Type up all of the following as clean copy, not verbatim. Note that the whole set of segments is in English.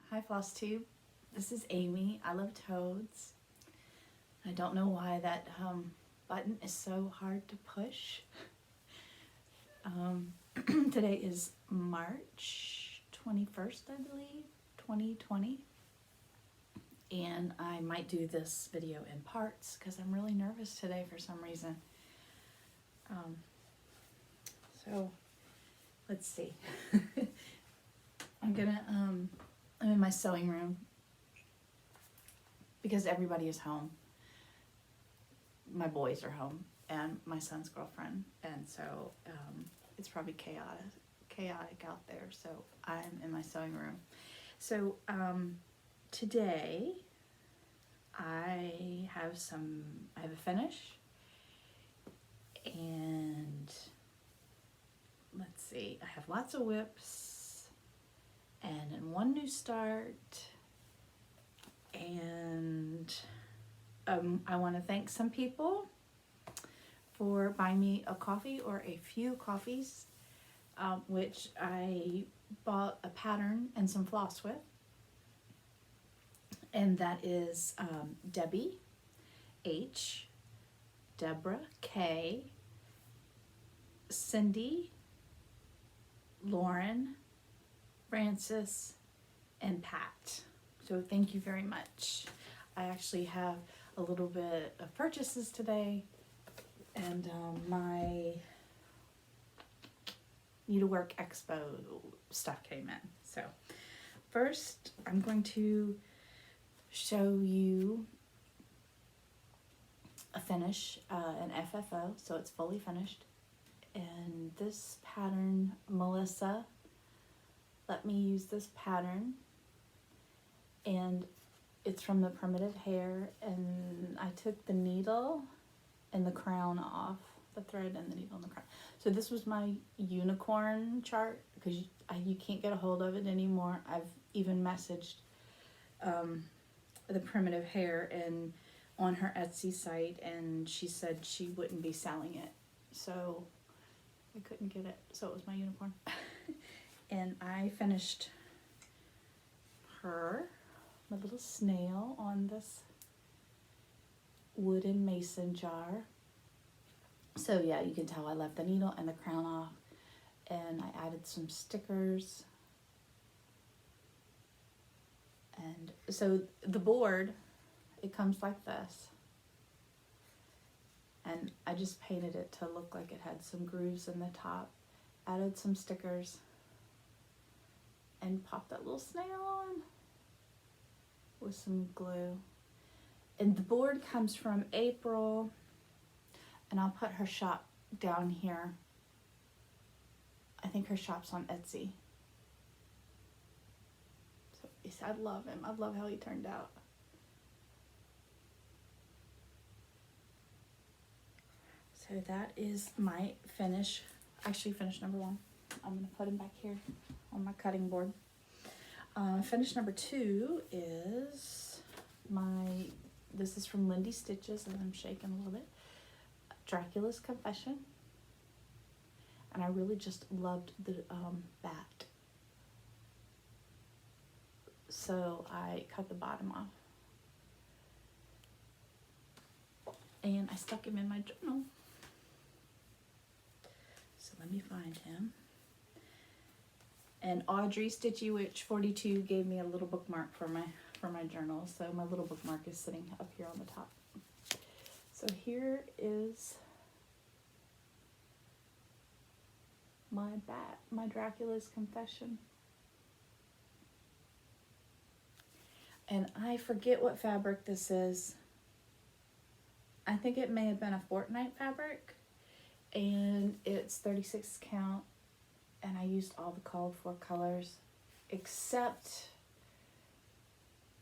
Hi Flosstube, this is Amy. I love toads. I don't know why that button is so hard to push. Today is March 21st, I believe, 2020. And I might do this video in parts because I'm really nervous today for some reason. So let's see. I'm in my sewing room because everybody is home. My boys are home and my son's girlfriend, and so it's probably chaotic out there. So I'm in my sewing room. So today I have a finish, and let's see, I have lots of whips and one new start, and I want to thank some people for buying me a coffee or a few coffees, which I bought a pattern and some floss with, and that is Debbie H, Deborah K, Cindy, Lauren, Francis, and Pat. So thank you very much. I actually have a little bit of purchases today, and my Needlework Expo stuff came in. So first I'm going to show you a finish, an FFO, so it's fully finished. And this pattern, Melissa let me use this pattern, and it's from the Primitive Hair, and I took the needle and the crown off, the thread and the needle and the crown. So this was my unicorn chart, because you can't get a hold of it anymore. I've even messaged the Primitive Hair and on her Etsy site, and she said she wouldn't be selling it, so I couldn't get it. So it was my unicorn. And I finished my little snail on this wooden mason jar. So yeah, you can tell I left the needle and the crown off, and I added some stickers. And so the board, it comes like this, and I just painted it to look like it had some grooves in the top, added some stickers, and popped that little snail on with some glue. And the board comes from April, and I'll put her shop down here. I think her shop's on Etsy. So I love him. I love how he turned out. So that is my finish. Actually, finish number 1. I'm gonna put him back here on my cutting board. Finish number 2 is this is from Lindy Stitches, and I'm shaking a little bit. Dracula's Confession. And I really just loved the bat. So I cut the bottom off. And I stuck him in my journal. So let me find him. And Audrey Stitchy Witch 42 gave me a little bookmark for my journal. So my little bookmark is sitting up here on the top. So here is my bat, my Dracula's Confession. And I forget what fabric this is. I think it may have been a fortnight fabric, and it's 36 count, and I used all the called for colors, except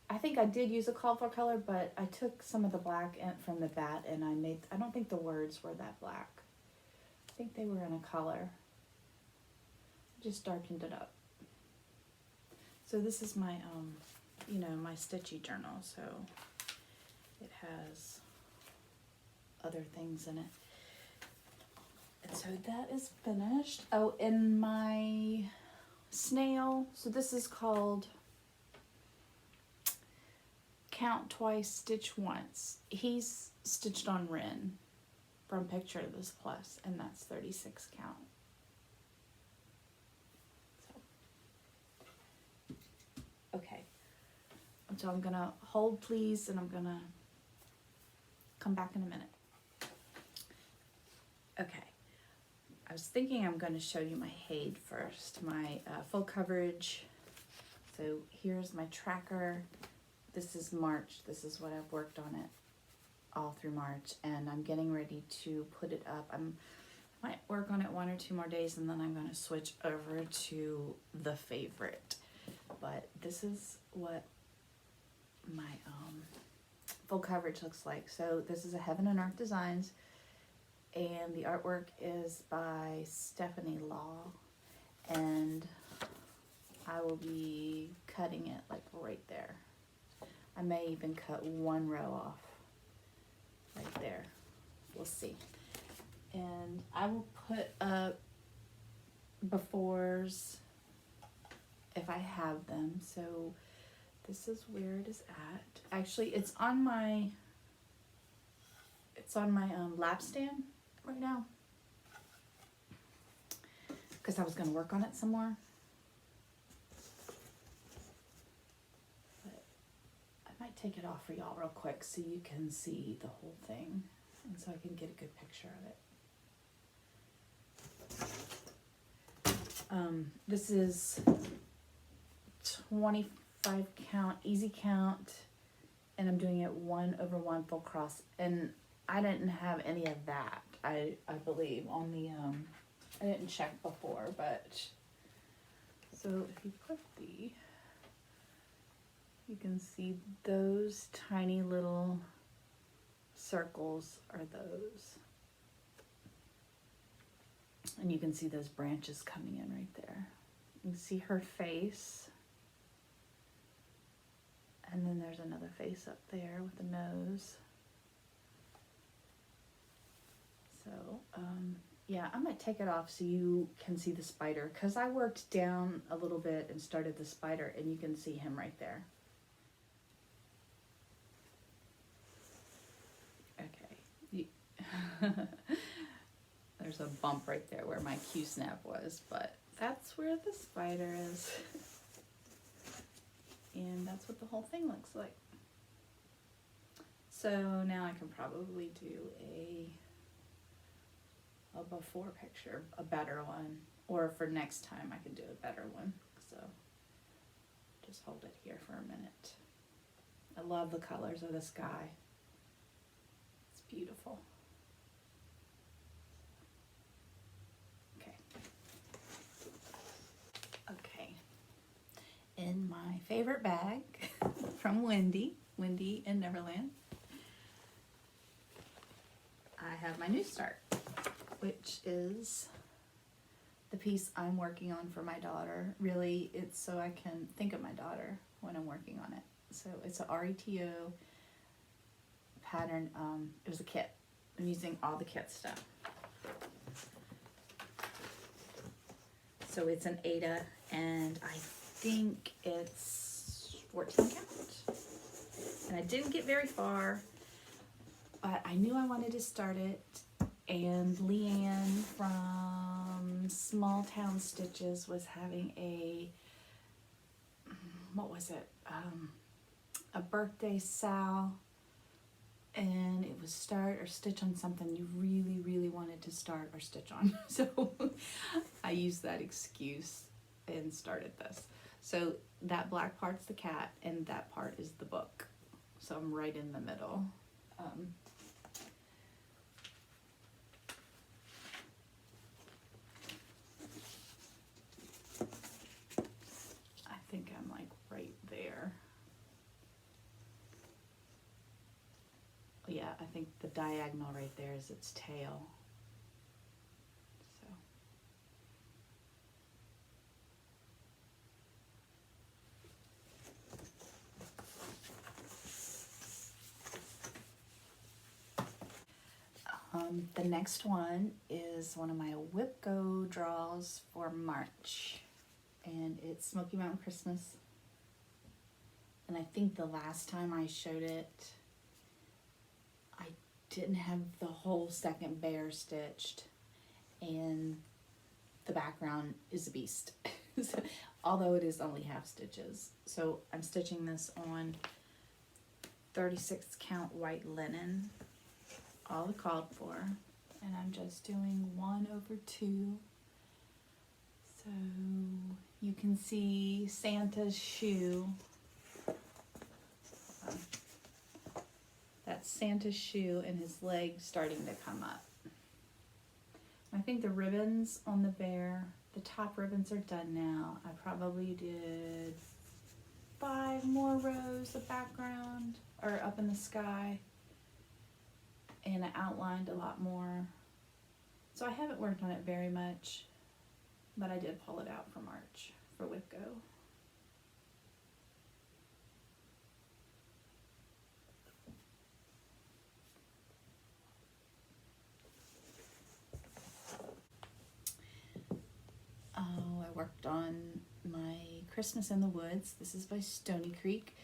I think I did use a called for color, but I took some of the black from the bat, and I don't think the words were that black. I think they were in a color. Just darkened it up. So this is my my stitchy journal, so it has other things in it. And so that is finished. Oh, and my snail, so this is called count twice, stitch once. He's stitched on Ren from Picture This Plus, and that's 36 count. So, okay. So I'm gonna hold please, and I'm gonna come back in a minute. Okay. I was thinking I'm gonna show you my Handmade first, my full coverage. So here's my tracker. This is March. This is what I've worked on it all through March, and I'm getting ready to put it up. I might work on it 1 or 2 more days, and then I'm going to switch over to the favorite. But this is what my full coverage looks like. So this is a Heaven and Earth Designs, and the artwork is by Stephanie Law, and I will be cutting it like right there. I may even cut 1 row off right there. We'll see. And I will put up befores if I have them. So this is where it is at. Actually, it's on my lap stand right now, because I was going to work on it some more. Take it off for y'all real quick so you can see the whole thing, and so I can get a good picture of it. This is 25 count, easy count, and I'm doing it 1/1 full cross, and I didn't have any of that. I believe on the I didn't check before, but so if you put you can see those tiny little circles are those. And you can see those branches coming in right there. You can see her face. And then there's another face up there with the nose. So, yeah, I'm going to take it off so you can see the spider, because I worked down a little bit and started the spider, and you can see him right there. There's a bump right there where my Q-snap was, but that's where the spider is. And that's what the whole thing looks like. So now I can probably do a before picture, a better one, or for next time I can do a better one. So just hold it here for a minute. I love the colors of the sky. It's beautiful. In my favorite bag from Wendy in Neverland, I have my new start, which is the piece I'm working on for my daughter. Really, it's so I can think of my daughter when I'm working on it. So it's a RETO pattern. It was a kit. I'm using all the kit stuff. So it's an Ada, and I think it's 14 count, and I didn't get very far, but I knew I wanted to start it, and Leann from Small Town Stitches was having a, what was it, a birthday sale, and it was start or stitch on something you really wanted to start or stitch on. So I used that excuse and started this. So that black part's the cat, and that part is the book. So I'm right in the middle. I think I'm like right there. Yeah, I think the diagonal right there is its tail. The next one is one of my Whipco draws for March, and it's Smoky Mountain Christmas. And I think the last time I showed it, I didn't have the whole second bear stitched, and the background is a beast. So, although it is only half stitches. So I'm stitching this on 36 count white linen, all the called for, and I'm just doing 1/2. So you can see Santa's shoe. That's Santa's shoe and his leg starting to come up. I think the ribbons on the bear, the top ribbons are done now. I probably did 5 more rows of background or up in the sky, and I outlined a lot more. So I haven't worked on it very much, but I did pull it out for March for WIPGO. I worked on my Christmas in the Woods. This is by Stony Creek,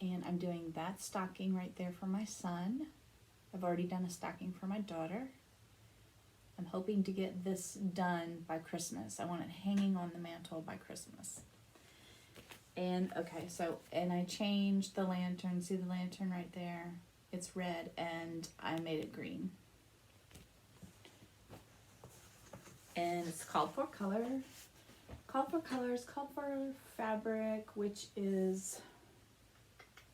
and I'm doing that stocking right there for my son. I've already done a stocking for my daughter. I'm hoping to get this done by Christmas. I want it hanging on the mantle by Christmas. And okay, so, and I changed the lantern. See the lantern right there? It's red, and I made it green. And it's called for color. Called for colors, called for fabric, which is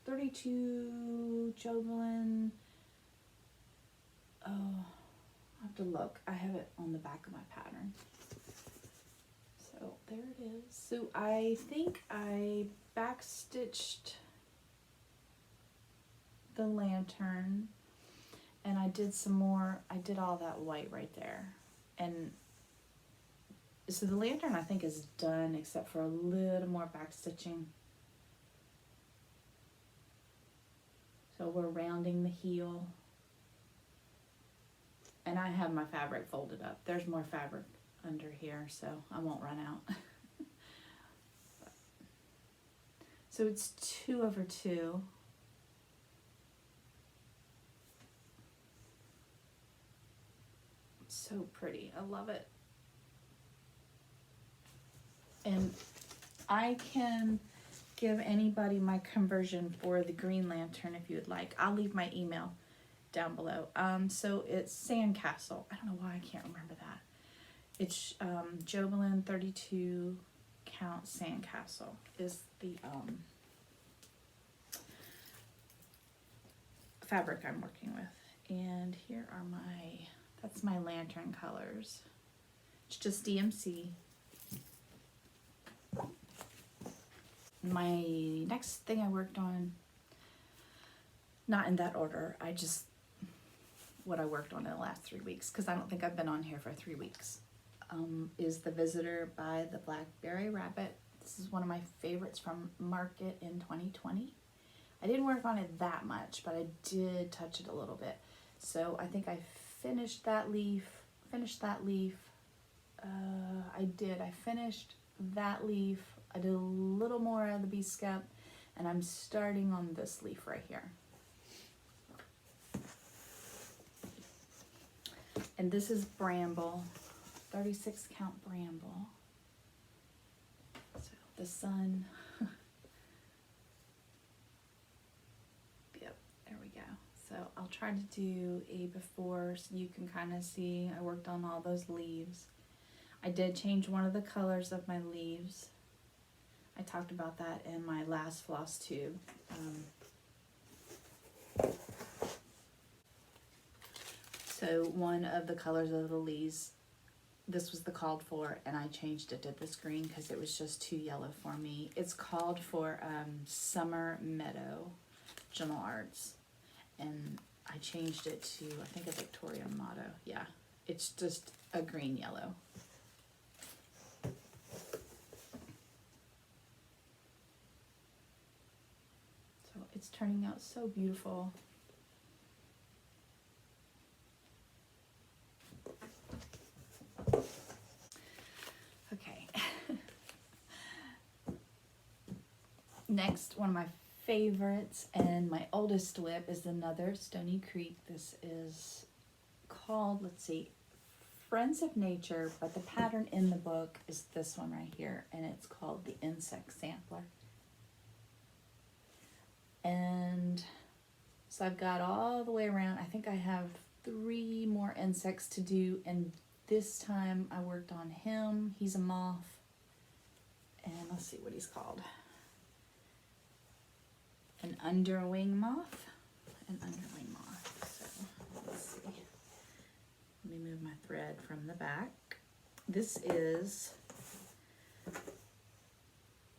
32 Woodland. Oh, I have to look. I have it on the back of my pattern. So there it is. So I think I backstitched the lantern, and I did some more. I did all that white right there. And so the lantern I think is done except for a little more back stitching. So we're rounding the heel. And I have my fabric folded up. There's more fabric under here, so I won't run out. So it's 2/2. So pretty. I love it. And I can give anybody my conversion for the green lantern if you would like. I'll leave my email down below. So it's Sandcastle. I don't know why I can't remember that. It's Woodland 32 count Sandcastle is the fabric I'm working with. And here are that's my lantern colors. It's just DMC. My next thing I worked on, not in that order, what I worked on in the last 3 weeks, because I don't think I've been on here for 3 weeks, is The Visitor by the Blackberry Rabbit. This is one of my favorites from Market in 2020. I didn't work on it that much, but I did touch it a little bit. So I think I finished that leaf, I finished that leaf, I did a little more of the bee scap, and I'm starting on this leaf right here. And this is Bramble, 36 count Bramble. So the sun. Yep, there we go. So I'll try to do a before so you can kind of see I worked on all those leaves. I did change one of the colors of my leaves. I talked about that in my last floss tube. So one of the colors of the leaves, this was the called for, and I changed it to this green because it was just too yellow for me. It's called for Summer Meadow Journal Arts, and I changed it to, I think, a Victorian motto. Yeah, it's just a green yellow. So it's turning out so beautiful. Okay. Next, one of my favorites, and my oldest whip is another Stony Creek. This is called, let's see, Friends of Nature, but the pattern in the book is this one right here, and it's called the Insect Sampler. And so I've got all the way around. I think I have 3 more insects to do, and this time I worked on him. He's a moth, and let's see what he's called. An underwing moth. An underwing moth. So let's see. Let me move my thread from the back. This is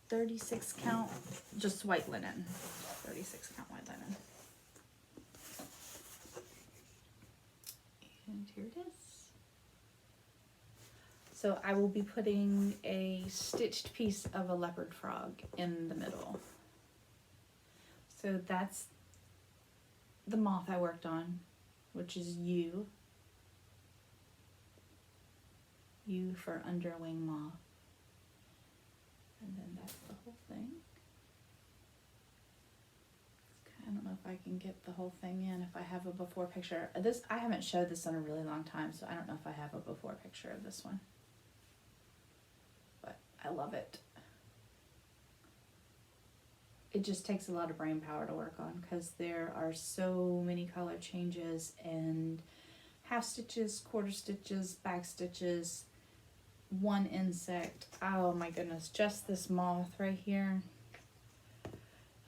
36 count, just white linen. 36 count white linen. And here it is. So I will be putting a stitched piece of a leopard frog in the middle. So that's the moth I worked on, which is U. U for underwing moth. And then that's the whole thing. I don't know if I can get the whole thing in, if I have a before picture. This, I haven't showed this in a really long time, so I don't know if I have a before picture of this one. But I love it. It just takes a lot of brain power to work on because there are so many color changes and half stitches, quarter stitches, back stitches, one insect. Oh my goodness, just this moth right here.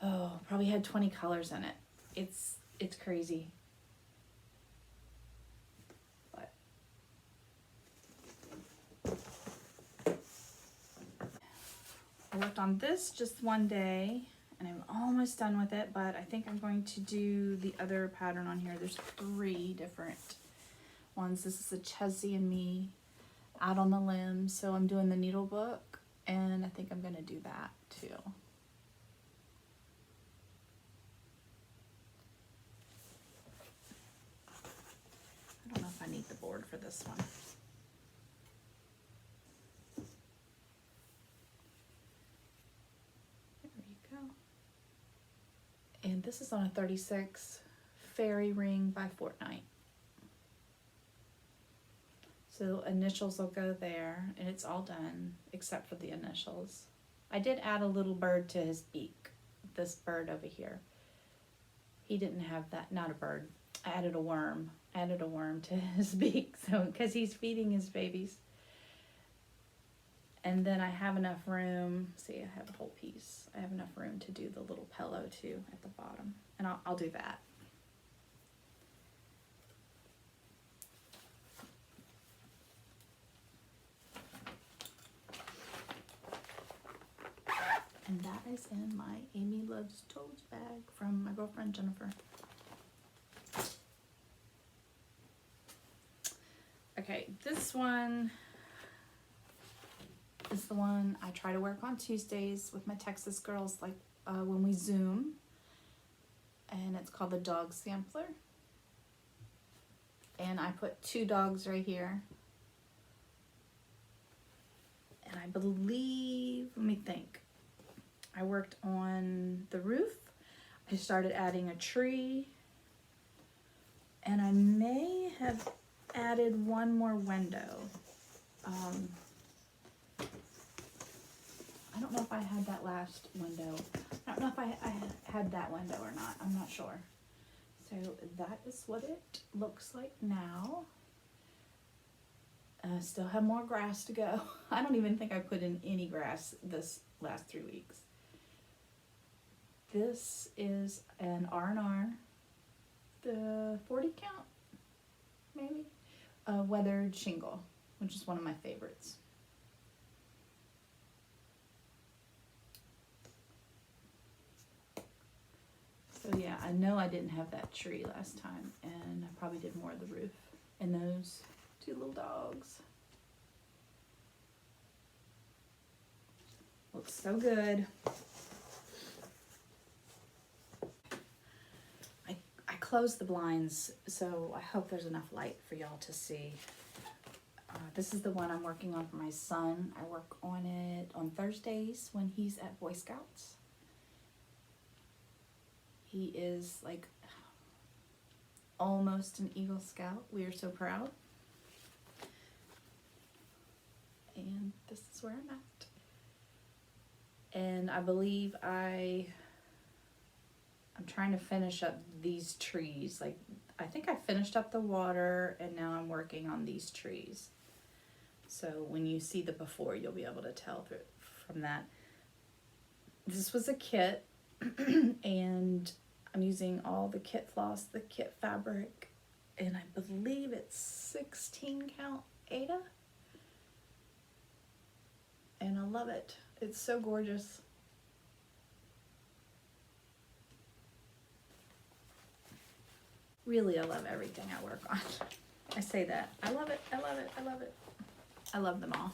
Oh, probably had 20 colors in it. It's crazy. But I worked on this just one day and I'm almost done with it, but I think I'm going to do the other pattern on here. There's 3 different ones. This is a Chessie and Me Out on the Limb. So I'm doing the needle book and I think I'm gonna do that too. I don't know if I need the board for this one. There you go. And this is on a 36 Fairy Ring by Fortnite. So initials will go there, and it's all done except for the initials. I did add a little bird to his beak, this bird over here. He didn't have that, not a bird. I added a worm. Added a worm to his beak, so because he's feeding his babies. And then I have enough room. See, I have a whole piece. I have enough room to do the little pillow too at the bottom, and I'll do that. And that is in my Amy Loves Toes bag from my girlfriend Jennifer. Okay, this one is the one I try to work on Tuesdays with my Texas girls, like when we Zoom. And it's called the Dog Sampler. And I put 2 dogs right here. And I believe, let me think. I worked on the roof. I started adding a tree. And I may have added one more window. I don't know if I had that last window. I don't know if I had that window or not. I'm not sure. So that is what it looks like now. Still have more grass to go. I don't even think I put in any grass this last 3 weeks. This is an R&R, the 40 count, maybe, weathered shingle, which is one of my favorites. So yeah, I know I didn't have that tree last time, and I probably did more of the roof and those 2 little dogs. Looks so good. I closed the blinds, so I hope there's enough light for y'all to see. This is the one I'm working on for my son. I work on it on Thursdays when he's at Boy Scouts. He is like almost an Eagle Scout. We are so proud. And this is where I'm at. And I believe I'm trying to finish up these trees. Like, I think I finished up the water and now I'm working on these trees. So when you see the before, you'll be able to tell from that. This was a kit and I'm using all the kit floss, the kit fabric, and I believe it's 16 count Aida. And I love it. It's so gorgeous. Really, I love everything I work on. I say that. I love it, I love it, I love it. I love them all.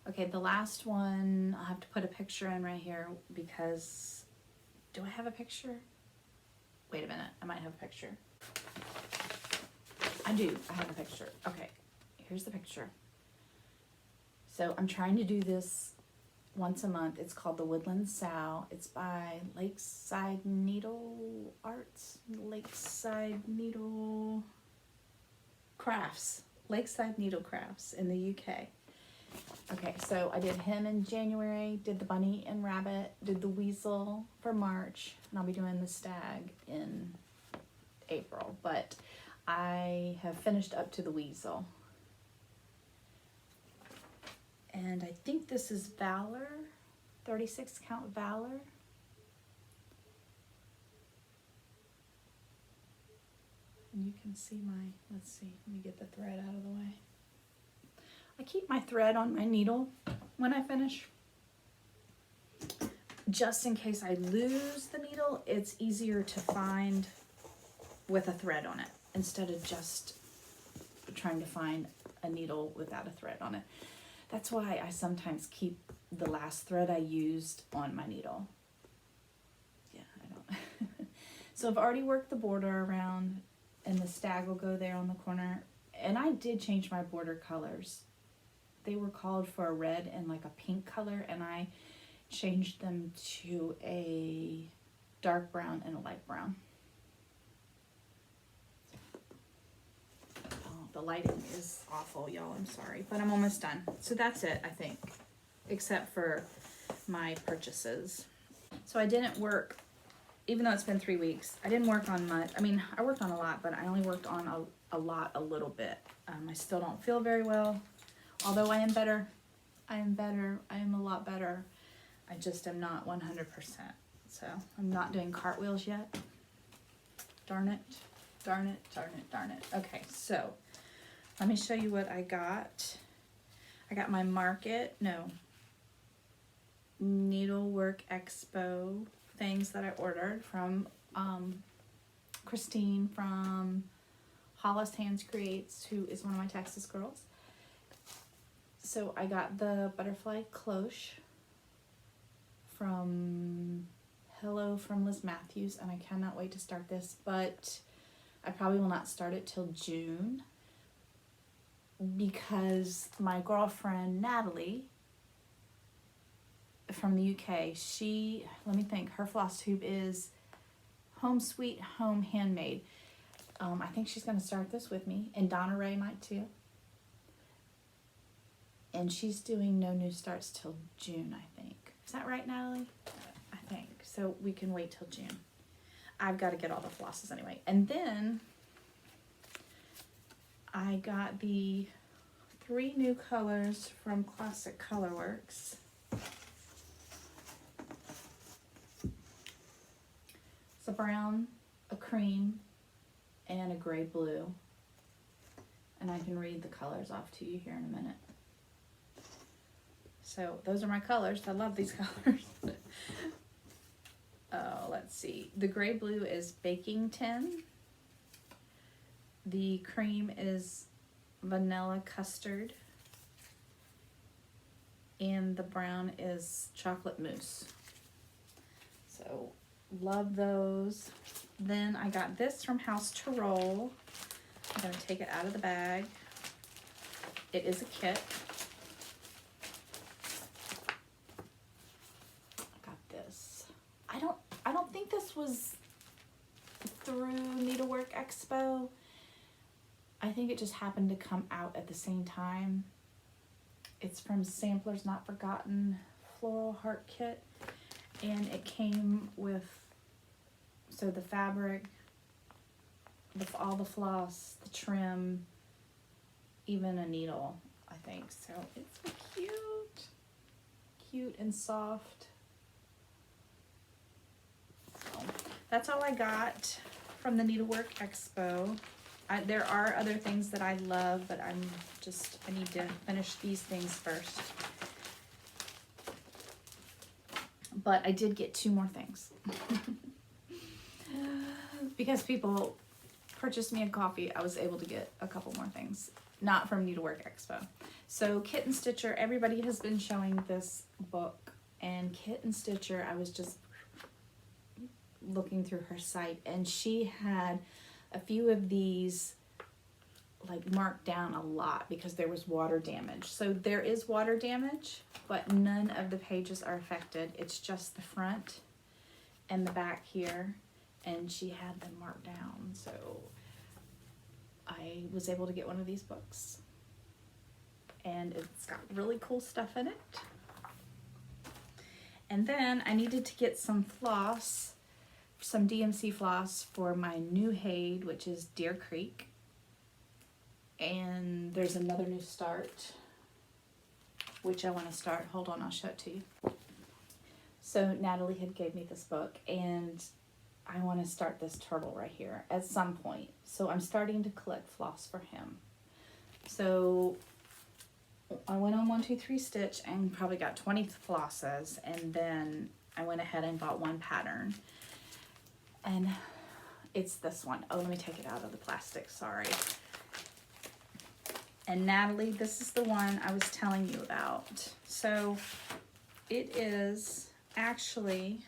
Okay, the last one, I'll have to put a picture in right here because, do I have a picture? Wait a minute, I might have a picture. I do, I have a picture. Okay, here's the picture. So I'm trying to do this once a month. It's called the Woodland Sow. It's by Lakeside Needle Arts, Lakeside Needle Crafts, Lakeside Needle Crafts in the UK. Okay, so I did him in January, did the bunny and rabbit, did the weasel for March, and I'll be doing the stag in April, but I have finished up to the weasel. And I think this is Valor, 36 count Valor. And you can see my, let's see, let me get the thread out of the way. I keep my thread on my needle when I finish. Just in case I lose the needle, it's easier to find with a thread on it instead of just trying to find a needle without a thread on it. That's why I sometimes keep the last thread I used on my needle. Yeah, I don't. So I've already worked the border around and the stag will go there on the corner. And I did change my border colors. They were called for a red and like a pink color, and I changed them to a dark brown and a light brown. Oh, the lighting is awful, y'all. I'm sorry, but I'm almost done. So that's it, I think, except for my purchases. So I didn't work, even though it's been 3 weeks, I didn't work on much. I mean, I worked on a lot, but I only worked on a little bit. I still don't feel very well. Although I am better, I am a lot better. I just am not 100%. So I'm not doing cartwheels yet. Darn it, darn it, darn it, darn it. Okay, so let me show you what I got. I got my Needlework Expo things that I ordered from Christine from Hollis Hands Creates, who is one of my Texas girls. So I got the butterfly cloche from Hello from Liz Matthews, and I cannot wait to start this, but I probably will not start it till June because my girlfriend Natalie from the UK, let me think, her floss tube is Home Sweet Home Handmade. I think she's going to start this with me, and Donna Rae might too. And she's doing no new starts till June, I think. Is that right, Natalie? I think. So we can wait till June. I've got to get all the flosses anyway. And then I got the 3 new colors from Classic Colorworks. It's a brown, a cream, and a gray blue. And I can read the colors off to you here in a minute. So those are my colors. I love these colors. Oh, let's see. The gray blue is Baking Tin. The cream is Vanilla Custard. And the brown is Chocolate Mousse. So love those. Then I got this from House to Roll. I'm going to take it out of the bag. It is a kit. Expo. I think it just happened to come out at the same time. It's from Samplers Not Forgotten Floral Heart Kit. And it came with, so the fabric, all the floss, the trim, even a needle, I think. So it's so cute. Cute and soft. So that's all I got from the Needlework Expo. There are other things that I love, but I need to finish these things first. But I did get 2 more things. Because people purchased me a coffee, I was able to get a couple more things. Not from Needlework Expo. So Kit and Stitcher, everybody has been showing this book. And Kit and Stitcher, I was just looking through her site. And she had a few of these like marked down a lot because there was water damage. So there is water damage, but none of the pages are affected. It's just the front and the back here, and she had them marked down. So I was able to get one of these books, and it's got really cool stuff in it. And then I needed to get some floss, some DMC floss for my new Hade, which is Deer Creek. And there's another new start, which I want to start. Hold on, I'll show it to you. So Natalie had gave me this book, and I want to start this turtle right here at some point. So I'm starting to collect floss for him. So I went on 1-2-3 Stitch and probably got 20 flosses, and then I went ahead and bought one pattern. And it's this one. Oh, let me take it out of the plastic, sorry. And Natalie, this is the one I was telling you about. So it is actually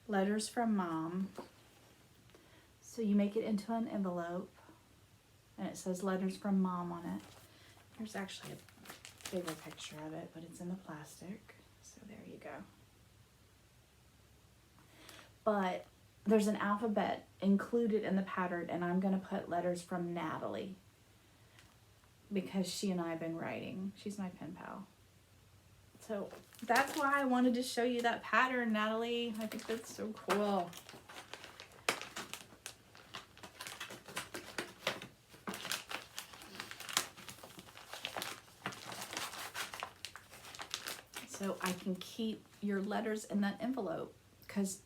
Letters from Mom. So you make it into an envelope, and it says Letters from Mom on it. There's actually a bigger picture of it, but it's in the plastic. So there you go. But there's an alphabet included in the pattern, and I'm going to put Letters from Natalie, because she and I have been writing. She's my pen pal. So that's why I wanted to show you that pattern, Natalie. I think that's so cool. So I can keep your letters in that envelope, because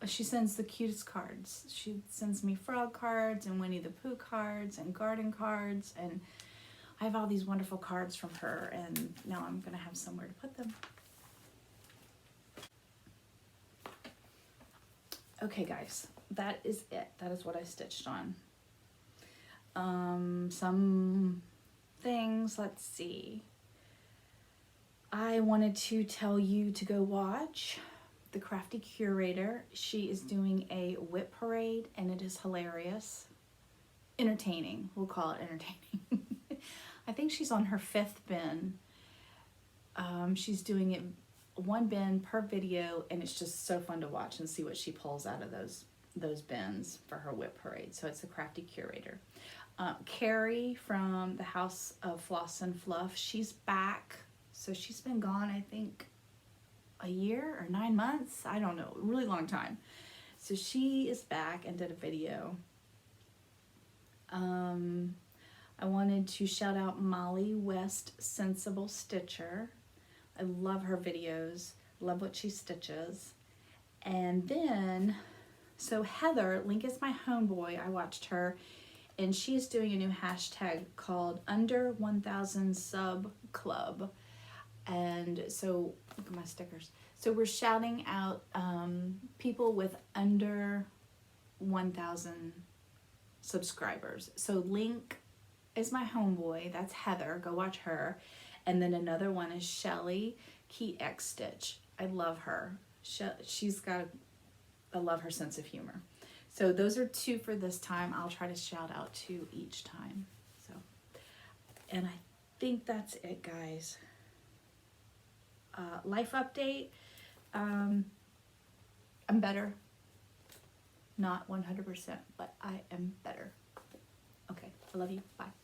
she sends the cutest cards. She sends me frog cards and Winnie the Pooh cards and garden cards, and I have all these wonderful cards from her, and now I'm going to have somewhere to put them. Okay, guys, that is it. That is what I stitched on. Some things, let's see. I wanted to tell you to go watch The Crafty Curator. She is doing a whip parade, and it is hilarious. Entertaining. We'll call it entertaining. I think she's on her 5th bin. She's doing it 1 bin per video, and it's just so fun to watch and see what she pulls out of those bins for her whip parade. So it's The Crafty Curator. Carrie from the House of Floss and Fluff, she's back. So she's been gone, I think, a year or 9 months. I don't know, a really long time. So she is back and did a video. I wanted to shout out Molly West Sensible Stitcher. I love her videos, love what she stitches. And then, so Heather, Link is my homeboy, I watched her, and she's doing a new hashtag called Under 1000 Sub Club. And so, look at my stickers. So we're shouting out people with under 1,000 subscribers. So Link is my homeboy. That's Heather. Go watch her. And then another one is Shelley KeyXstitch. I love her. She's got, I love her sense of humor. So those are 2 for this time. I'll try to shout out 2 each time. So, and I think that's it, guys. Life update. I'm better. Not 100%, but I am better. Okay, I love you. Bye.